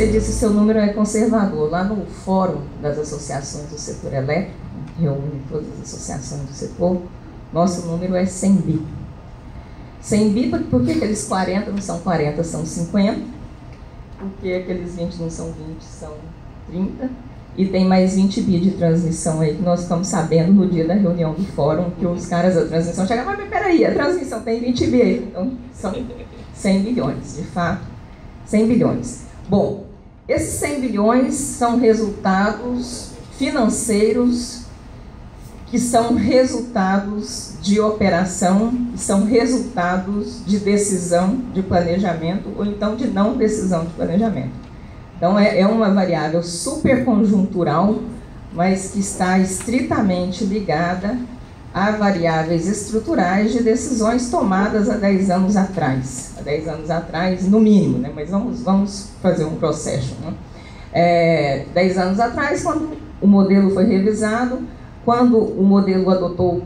disse, o seu número é conservador. Lá no Fórum das Associações do Setor Elétrico, que reúne todas as associações do setor, nosso número é 100 bi. 100 bi, por que aqueles 40 não são 40, são 50? Porque aqueles 20 não são 20, são 30. E tem mais 20 bi de transmissão aí, que nós ficamos sabendo no dia da reunião do fórum, que os caras da transmissão chegaram, mas peraí, a transmissão tem 20 bi aí. Então, são 100 bilhões, de fato, 100 bilhões. Bom, esses 100 bilhões são resultados financeiros que são resultados de operação, são resultados de decisão de planejamento ou então de não decisão de planejamento. Então é uma variável super conjuntural, mas que está estritamente ligada a variáveis estruturais de decisões tomadas há 10 anos atrás. Há 10 anos atrás, no mínimo, né? Mas vamos fazer um processo. Né? 10 anos atrás, quando o modelo foi revisado, quando o modelo adotou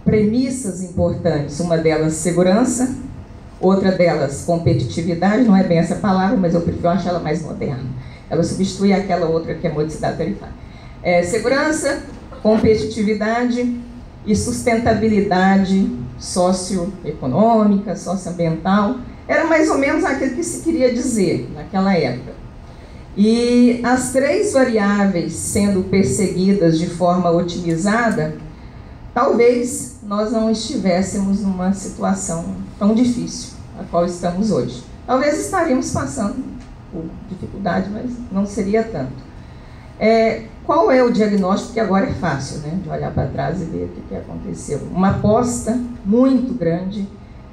premissas importantes, uma delas segurança, outra delas competitividade, não é bem essa palavra, mas eu prefiro achar ela mais moderna. Ela substitui aquela outra que é modicidade tarifária. Segurança, competitividade e sustentabilidade socioeconômica, socioambiental, era mais ou menos aquilo que se queria dizer naquela época. E as três variáveis sendo perseguidas de forma otimizada, talvez nós não estivéssemos numa situação tão difícil a qual estamos hoje. Talvez estaríamos passando por dificuldade, mas não seria tanto. Qual é o diagnóstico, que agora é fácil, né, de olhar para trás e ver o que aconteceu? Uma aposta muito grande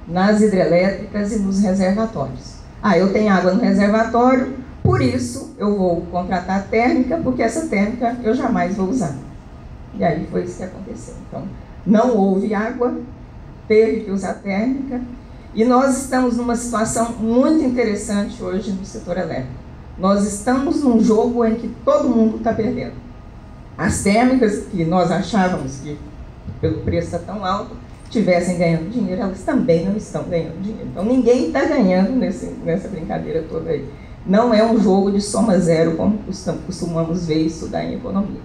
nas hidrelétricas e nos reservatórios. Eu tenho água no reservatório, por isso eu vou contratar a térmica, porque essa térmica eu jamais vou usar. E aí foi isso que aconteceu. Então, não houve água, teve que usar térmica, e nós estamos numa situação muito interessante hoje no setor elétrico. Nós estamos num jogo em que todo mundo está perdendo. As térmicas, que nós achávamos que, pelo preço está tão alto, estivessem ganhando dinheiro, elas também não estão ganhando dinheiro. Então, ninguém está ganhando nessa brincadeira toda aí. Não é um jogo de soma zero, como costumamos ver e estudar em economia.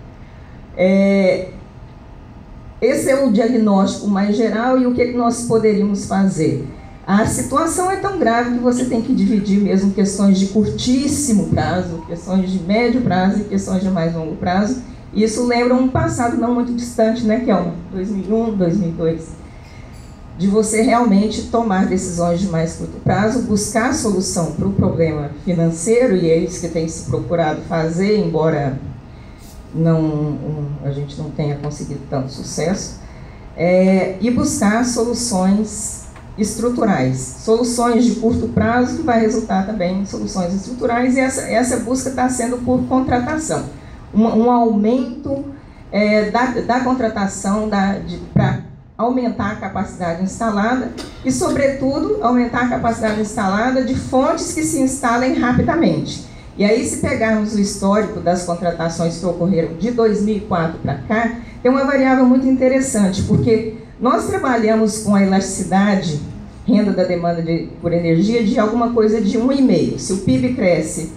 Esse é o diagnóstico mais geral e o que nós poderíamos fazer. A situação é tão grave que você tem que dividir mesmo questões de curtíssimo prazo, questões de médio prazo e questões de mais longo prazo. Isso lembra um passado não muito distante, né, que é 2001, 2002. De você realmente tomar decisões de mais curto prazo, buscar solução para o problema financeiro, e é isso que tem se procurado fazer, embora a gente não tenha conseguido tanto sucesso, e buscar soluções estruturais, soluções de curto prazo que vai resultar também em soluções estruturais, e essa busca está sendo por contratação, um aumento da contratação para aumentar a capacidade instalada e, sobretudo, aumentar a capacidade instalada de fontes que se instalem rapidamente. E aí, se pegarmos o histórico das contratações que ocorreram de 2004 para cá, tem uma variável muito interessante, porque nós trabalhamos com a elasticidade, renda da demanda por energia, de alguma coisa de 1,5. Se o PIB cresce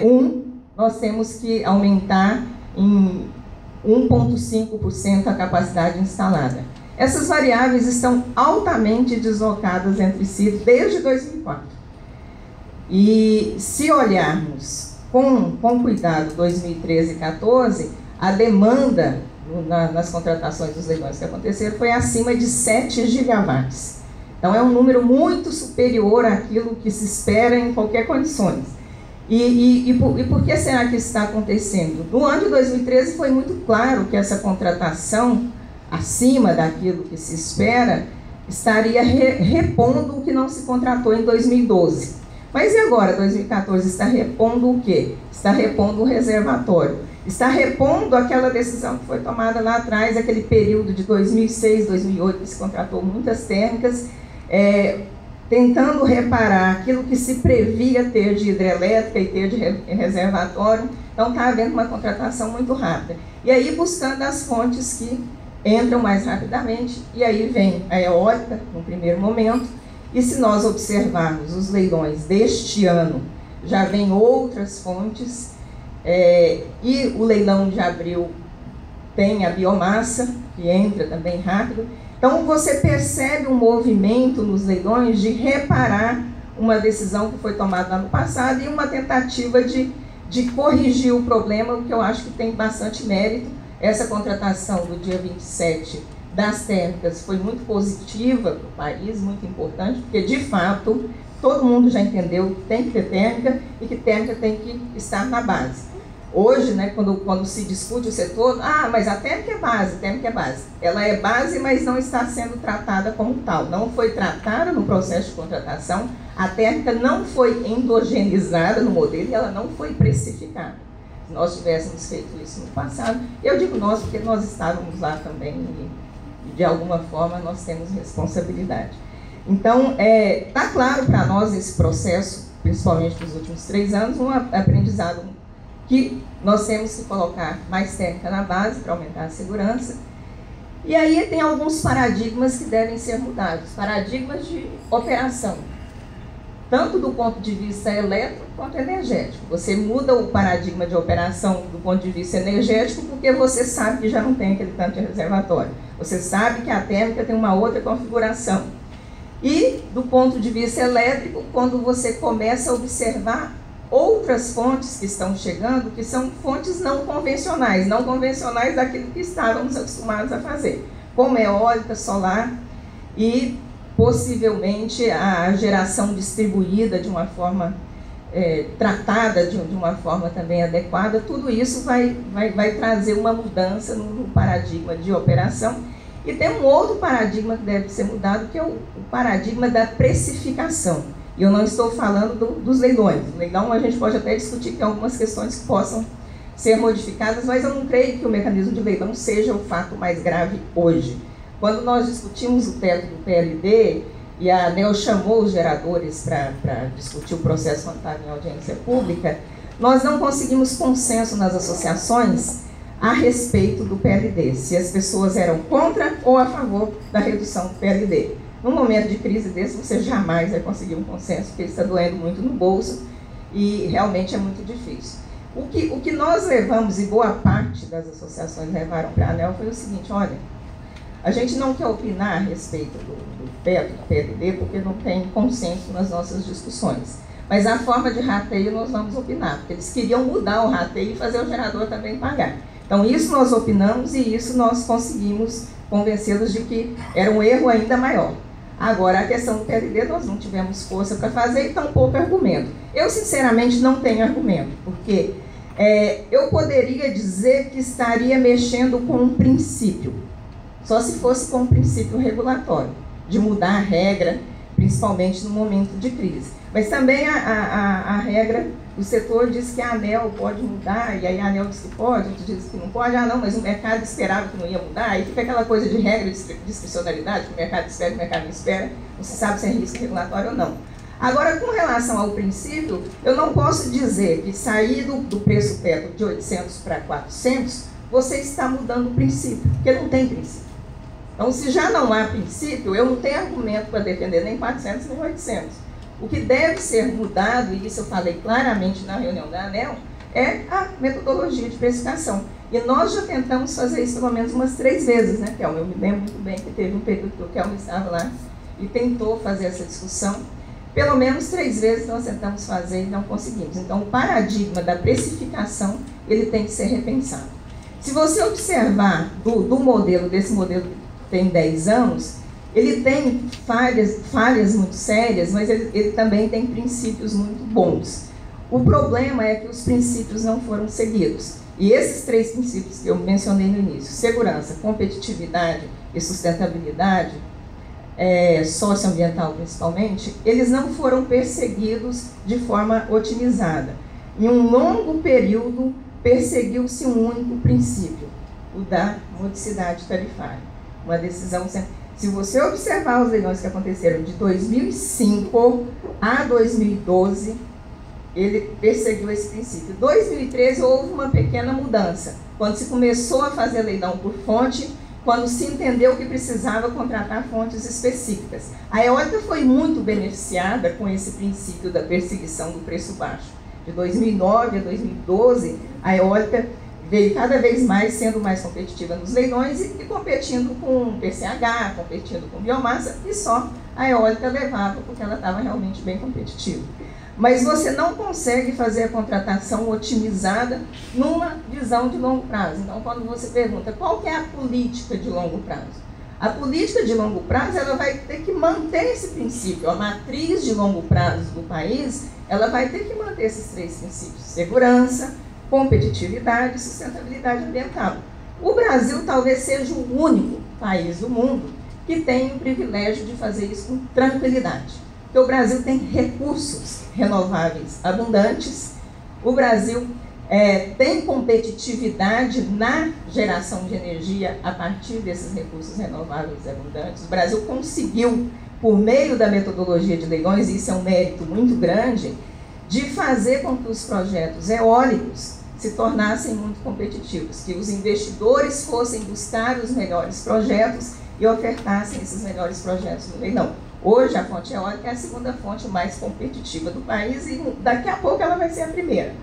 1, nós temos que aumentar em 1,5% a capacidade instalada. Essas variáveis estão altamente deslocadas entre si desde 2004. E se olharmos com cuidado 2013 e 2014, a demanda nas contratações dos leilões que aconteceram foi acima de 7 gigawatts. Então é um número muito superior àquilo que se espera em qualquer condições. E por que será que isso está acontecendo? No ano de 2013 foi muito claro que essa contratação acima daquilo que se espera estaria repondo o que não se contratou em 2012. Mas e agora, 2014, está repondo o quê? Está repondo o reservatório. Está repondo aquela decisão que foi tomada lá atrás, aquele período de 2006, 2008, que se contratou muitas térmicas, tentando reparar aquilo que se previa ter de hidrelétrica e ter de reservatório. Então está havendo uma contratação muito rápida. E aí buscando as fontes que entram mais rapidamente, e aí vem a eólica, no primeiro momento. E se nós observarmos os leilões deste ano, já vem outras fontes, e o leilão de abril tem a biomassa, que entra também rápido. Então, você percebe um movimento nos leilões de reparar uma decisão que foi tomada lá no passado e uma tentativa de corrigir o problema, o que eu acho que tem bastante mérito. Essa contratação do dia 27 das térmicas foi muito positiva para o país, muito importante, porque, de fato, todo mundo já entendeu que tem que ter térmica e que térmica tem que estar na base. Hoje, né, quando se discute o setor, mas a térmica é base, térmica é base. Ela é base, mas não está sendo tratada como tal. Não foi tratada no processo de contratação, a térmica não foi endogenizada no modelo e ela não foi precificada. Se nós tivéssemos feito isso no passado, eu digo nós porque nós estávamos lá também e de alguma forma nós temos responsabilidade. Então, está claro para nós esse processo, principalmente nos últimos 3 anos, um aprendizado que nós temos que colocar mais térmica na base para aumentar a segurança. E aí tem alguns paradigmas que devem ser mudados, paradigmas de operação, tanto do ponto de vista elétrico quanto energético. Você muda o paradigma de operação do ponto de vista energético porque você sabe que já não tem aquele tanto de reservatório. Você sabe que a térmica tem uma outra configuração. E do ponto de vista elétrico, quando você começa a observar outras fontes que estão chegando, que são fontes não convencionais daquilo que estávamos acostumados a fazer, como eólica, solar e possivelmente a geração distribuída de uma forma tratada de uma forma também adequada. Tudo isso vai trazer uma mudança no paradigma de operação. E tem um outro paradigma que deve ser mudado, que é o paradigma da precificação. E eu não estou falando dos leilões. O leilão a gente pode até discutir que tem algumas questões que possam ser modificadas, mas eu não creio que o mecanismo de leilão seja o fato mais grave hoje. Quando nós discutimos o teto do PLD, e a ANEEL chamou os geradores para discutir o processo quando estava em audiência pública, nós não conseguimos consenso nas associações a respeito do PLD, se as pessoas eram contra ou a favor da redução do PLD. Num momento de crise desse, você jamais vai conseguir um consenso, porque ele está doendo muito no bolso e realmente é muito difícil. O que nós levamos, e boa parte das associações levaram para a ANEEL, foi o seguinte: olha, a gente não quer opinar a respeito do teto do PLD, porque não tem consenso nas nossas discussões. Mas a forma de rateio nós vamos opinar, porque eles queriam mudar o rateio e fazer o gerador também pagar. Então isso nós opinamos e isso nós conseguimos convencê-los de que era um erro ainda maior. Agora, a questão do PLD nós não tivemos força para fazer e tampouco argumento. Eu, sinceramente, não tenho argumento, porque eu poderia dizer que estaria mexendo com um princípio, só se fosse com um princípio regulatório, de mudar a regra, principalmente no momento de crise. Mas também a regra do setor diz que a ANEEL pode mudar, e aí a ANEEL diz que pode, outros dizem que não pode. Não, mas o mercado esperava que não ia mudar, aí fica aquela coisa de regra de discricionalidade, que o mercado espera, o mercado não espera, não se sabe se é risco regulatório ou não. Agora, com relação ao princípio, eu não posso dizer que sair do preço teto de 800 para 400, você está mudando o princípio, porque não tem princípio. Então, se já não há princípio, eu não tenho argumento para defender nem 400 nem 800. O que deve ser mudado, e isso eu falei claramente na reunião da ANEEL, é a metodologia de precificação. E nós já tentamos fazer isso pelo menos umas 3 vezes, né, Kelma? Eu me lembro muito bem que teve um período que o Kelma estava lá e tentou fazer essa discussão. Pelo menos 3 vezes nós tentamos fazer e não conseguimos. Então, o paradigma da precificação, ele tem que ser repensado. Se você observar desse modelo que tem 10 anos, ele tem falhas muito sérias, mas ele também tem princípios muito bons. O problema é que os princípios não foram seguidos. E esses 3 princípios que eu mencionei no início, segurança, competitividade e sustentabilidade, socioambiental principalmente, eles não foram perseguidos de forma otimizada. Em um longo período, perseguiu-se um único princípio, o da modicidade tarifária. Uma decisão sempre... Se você observar os leilões que aconteceram de 2005 a 2012, ele perseguiu esse princípio. Em 2013 houve uma pequena mudança, quando se começou a fazer leilão por fonte, quando se entendeu que precisava contratar fontes específicas. A eólica foi muito beneficiada com esse princípio da perseguição do preço baixo. De 2009 a 2012, a eólica veio cada vez mais sendo mais competitiva nos leilões e competindo com PCH, competindo com biomassa, e só a eólica levava, porque ela estava realmente bem competitiva. Mas você não consegue fazer a contratação otimizada numa visão de longo prazo. Então, quando você pergunta qual que é a política de longo prazo, a política de longo prazo ela vai ter que manter esse princípio. A matriz de longo prazo do país ela vai ter que manter esses três princípios: segurança, competitividade e sustentabilidade ambiental. O Brasil talvez seja o único país do mundo que tem o privilégio de fazer isso com tranquilidade. Porque o Brasil tem recursos renováveis abundantes, o Brasil tem competitividade na geração de energia a partir desses recursos renováveis abundantes. O Brasil conseguiu, por meio da metodologia de leilões, e isso é um mérito muito grande, de fazer com que os projetos eólicos se tornassem muito competitivos, que os investidores fossem buscar os melhores projetos e ofertassem esses melhores projetos no leilão. Hoje a fonte eólica é a segunda fonte mais competitiva do país e daqui a pouco ela vai ser a primeira.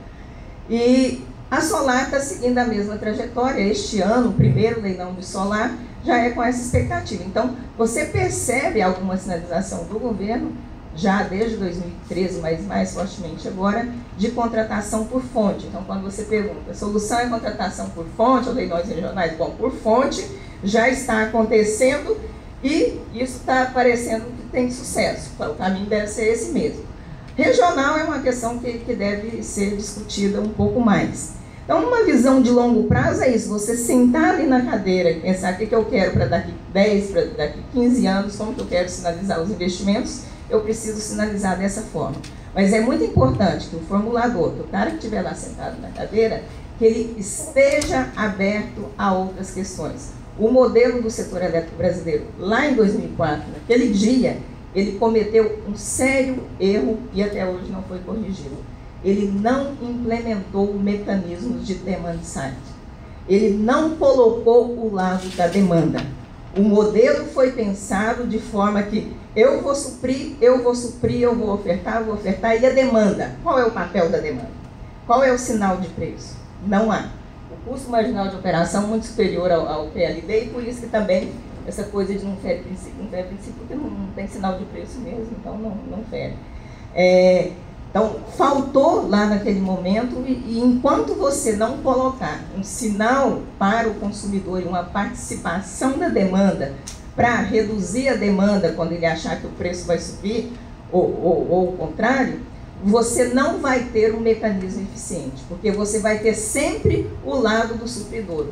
E a solar está seguindo a mesma trajetória. Este ano, o primeiro leilão de solar já é com essa expectativa. Então, você percebe alguma sinalização do governo, já desde 2013, mas mais fortemente agora, de contratação por fonte. Então, quando você pergunta, a solução é contratação por fonte ou leilões regionais? Bom, por fonte já está acontecendo e isso está parecendo que tem sucesso. O caminho deve ser esse mesmo. Regional é uma questão que deve ser discutida um pouco mais. Então, uma visão de longo prazo é isso, você sentar ali na cadeira e pensar o que eu quero para daqui 10, para daqui 15 anos, como que eu quero sinalizar os investimentos, eu preciso sinalizar dessa forma. Mas é muito importante que o formulador, que o cara que estiver lá sentado na cadeira, que ele esteja aberto a outras questões. O modelo do setor elétrico brasileiro, lá em 2004, naquele dia, ele cometeu um sério erro e até hoje não foi corrigido. Ele não implementou mecanismos de demand side. Ele não colocou o lado da demanda. O modelo foi pensado de forma que eu vou suprir, eu vou ofertar, e a demanda? Qual é o papel da demanda? Qual é o sinal de preço? Não há. O custo marginal de operação é muito superior ao PLD e por isso que também essa coisa de não fere princípio, porque não tem sinal de preço mesmo, então não fere. Então, faltou lá naquele momento e enquanto você não colocar um sinal para o consumidor e uma participação da demanda para reduzir a demanda quando ele achar que o preço vai subir ou o contrário, você não vai ter um mecanismo eficiente, porque você vai ter sempre o lado do supridor,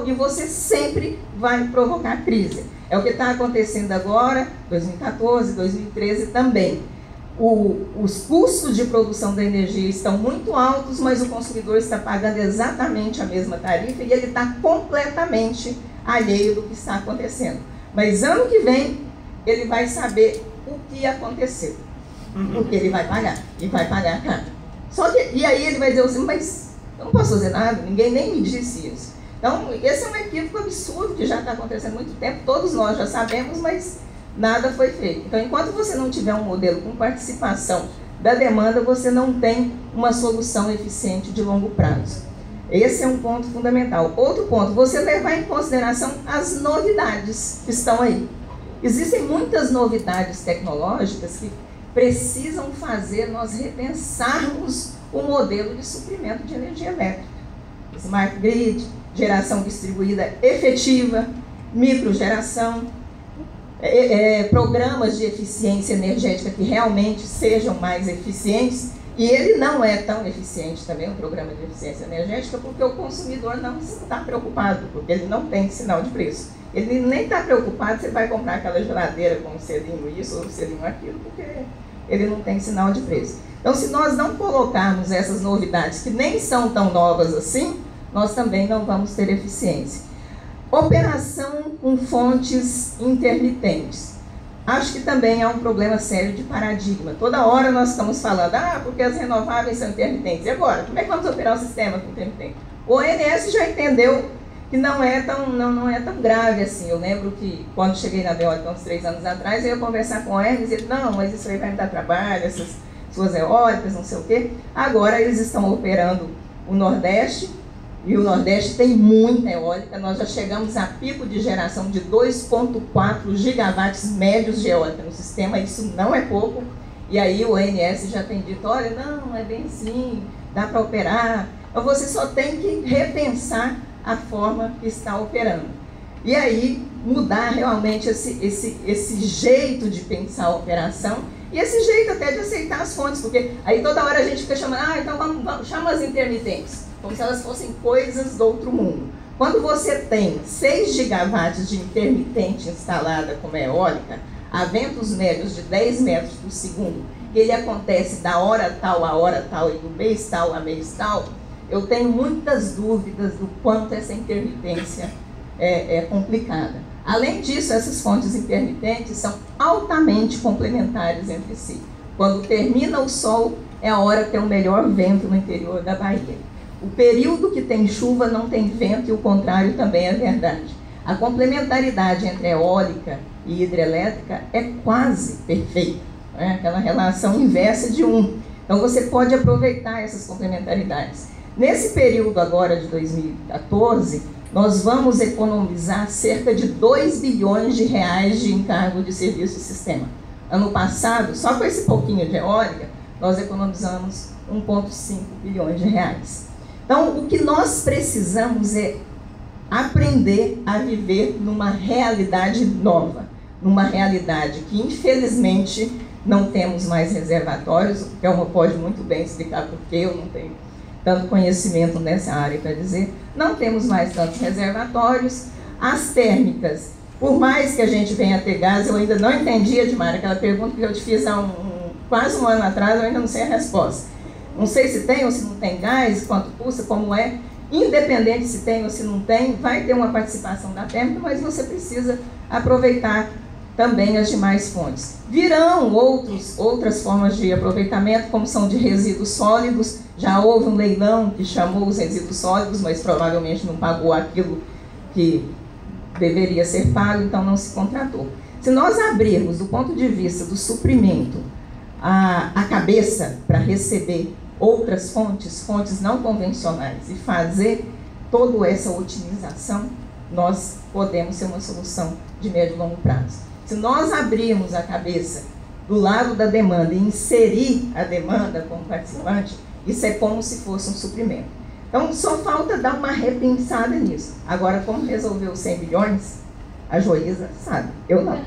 e você sempre vai provocar crise. É o que está acontecendo agora, 2014, 2013 também. Os custos de produção da energia estão muito altos, mas o consumidor está pagando exatamente a mesma tarifa e ele está completamente alheio do que está acontecendo. Mas ano que vem, ele vai saber o que aconteceu. Porque ele vai pagar, e vai pagar caro. E aí ele vai dizer assim, mas eu não posso fazer nada, ninguém nem me disse isso. Então, esse é um equívoco absurdo que já está acontecendo há muito tempo, todos nós já sabemos, mas nada foi feito. Então, enquanto você não tiver um modelo com participação da demanda, você não tem uma solução eficiente de longo prazo. Esse é um ponto fundamental. Outro ponto, você levar em consideração as novidades que estão aí. Existem muitas novidades tecnológicas que precisam fazer nós repensarmos o modelo de suprimento de energia elétrica. Smart grid, geração distribuída efetiva, microgeração, programas de eficiência energética que realmente sejam mais eficientes. E ele não é tão eficiente também, um programa de eficiência energética, porque o consumidor não está preocupado, porque ele não tem sinal de preço. Ele nem está preocupado se ele vai comprar aquela geladeira com um selinho isso ou um selinho aquilo, porque ele não tem sinal de preço. Então, se nós não colocarmos essas novidades, que nem são tão novas assim, nós também não vamos ter eficiência. Operação com fontes intermitentes. Acho que também é um problema sério de paradigma. Toda hora nós estamos falando, porque as renováveis são intermitentes. E agora? Como é que vamos operar o sistema com intermitente? O ONS já entendeu que não é tão grave assim. Eu lembro que quando cheguei na Eólica, uns 3 anos atrás, eu ia conversar com eles e ele, não, mas isso aí vai me dar trabalho, essas suas eólicas, não sei o quê. Agora eles estão operando o Nordeste, e o Nordeste tem muita eólica. Nós já chegamos a pico de geração de 2,4 gigawatts médios de eólica no sistema, isso não é pouco. E aí o ONS já tem dito, olha, não é bem assim, dá para operar. Então você só tem que repensar a forma que está operando. E aí mudar realmente esse jeito de pensar a operação e esse jeito até de aceitar as fontes, porque aí toda hora a gente fica chamando, então vamos chama as intermitentes, como se elas fossem coisas do outro mundo. Quando você tem 6 gigawatts de intermitente instalada como eólica, a ventos médios de 10 metros por segundo, que ele acontece da hora tal a hora tal e do mês tal a mês tal, eu tenho muitas dúvidas do quanto essa intermitência é complicada. Além disso, essas fontes intermitentes são altamente complementares entre si. Quando termina o sol, é a hora que tem o melhor vento no interior da Bahia. O período que tem chuva não tem vento e o contrário também é verdade. A complementaridade entre eólica e hidrelétrica é quase perfeita, né? Aquela relação inversa de um. Então você pode aproveitar essas complementaridades. Nesse período agora de 2014, nós vamos economizar cerca de 2 bilhões de reais de encargo de serviço do sistema. Ano passado, só com esse pouquinho de eólica, nós economizamos 1,5 bilhões de reais. Então, o que nós precisamos é aprender a viver numa realidade nova, numa realidade que, infelizmente, não temos mais reservatórios. O Kelma pode muito bem explicar por que eu não tenho tanto conhecimento nessa área para dizer. Não temos mais tantos reservatórios. As térmicas, por mais que a gente venha ter gás, eu ainda não entendi, Edmar, aquela pergunta que eu te fiz há quase um ano atrás, eu ainda não sei a resposta. Não sei se tem ou se não tem gás, quanto custa, como é. Independente se tem ou se não tem, vai ter uma participação da térmica, mas você precisa aproveitar também as demais fontes. Virão outras formas de aproveitamento, como são de resíduos sólidos. Já houve um leilão que chamou os resíduos sólidos, mas provavelmente não pagou aquilo que deveria ser pago, então não se contratou. Se nós abrirmos, do ponto de vista do suprimento, a cabeça para receber outras fontes não convencionais e fazer toda essa otimização, nós podemos ser uma solução de médio e longo prazo. Se nós abrirmos a cabeça do lado da demanda e inserir a demanda como participante, isso é como se fosse um suprimento. Então, só falta dar uma repensada nisso. Agora, como resolver os 100 bilhões? A Joísa sabe, eu não.